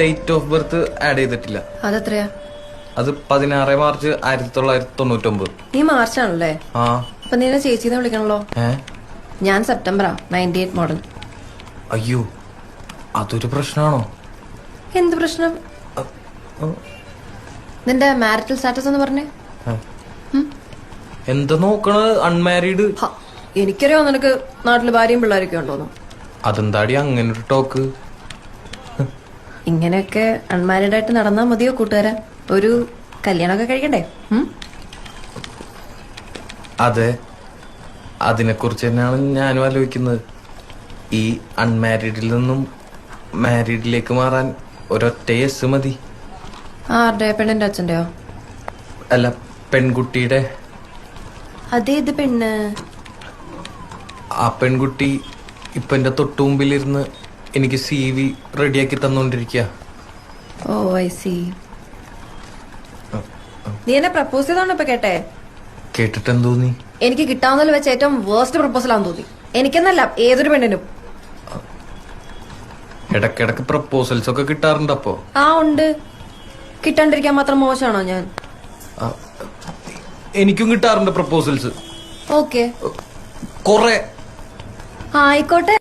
Date of birth add ചെയ്തിട്ടില്ല. അതെത്രയാ? അത് 16 March 1999. നീ മാർച്ചാണല്ലേ? ആ. അപ്പൊ നീ ചേച്ചിന്ന് വിളിക്കണല്ലോ. ഞാൻ സെപ്റ്റംബറാ, 98 മോഡൽ. അയ്യോ, അതൊരു പ്രശ്നമാണോ? എന്ത് പ്രശ്നം? നിന്റെ മാരിറ്റൽ സ്റ്റാറ്റസ് എന്ന് പറഞ്ഞേ. എന്താ നോക്കണത്? അൺമാരീഡ്. എനിക്കറിയാം നിനക്ക് നാട്ടില് ഭാര്യയും പിള്ളേരൊക്കെ ഉണ്ടോന്നു. അതെന്താടി അങ്ങനെ ഒരു ടോക്ക്? ഇങ്ങനെയൊക്കെ അൺമാരീഡ് ആയിട്ട് നടന്നാ മതിയോ കൂട്ടുകാരാ? ഒരു കല്യാണമൊക്കെ കഴിക്കണ്ടേ? അതെ, അതിനെക്കുറിച്ച് തന്നെയാണ് ഞാനും ആലോചിക്കുന്നത്. ഈ അൺമാരീഡിൽ നിന്നും മാരീഡിലേക്ക് മാറാൻ ഒരൊറ്റ യെസ് മതി. ആരുടെ? പെണ്ണിന്റെ അച്ഛന്റെയോ? അല്ല, പെൺകുട്ടിയുടെ. അതേത് പെണ്ണ്? ആ പെൺകുട്ടി ഇപ്പൊ എന്റെ തൊട്ടുമുമ്പിലിരുന്ന് എനിക്ക് CV റെഡിയാക്കി തന്നോണ്ടിരിക്കുക. ഓ, ഐ സി. നീ എന്നെ പ്രപ്പോസ് ചെയ്താണോ ഇപ്പൊ കേട്ടെ? കേട്ടിട്ടെന്ന് തോന്നി? എനിക്ക് കിട്ടാവുന്നതിൽ വെച്ച് ഏറ്റവും വേർസ്റ്റ് പ്രപ്പോസലാന്ന് തോന്നി. എനിക്കെന്നല്ല, ഏതൊരു പെണ്ണിനും. ഇടക്കിടക്ക് പ്രപ്പോസൽസ് ഒക്കെ കിട്ടാറുണ്ട്. അപ്പോ ആ, ഉണ്ട്. കിട്ടാണ്ടിരിക്കാൻ മാത്രം മോശമാണോ ഞാൻ? എനിക്കും കിട്ടാറുണ്ട് പ്രപ്പോസൽസ്. ഓക്കെ, കൊറേ. ആയിക്കോട്ടെ.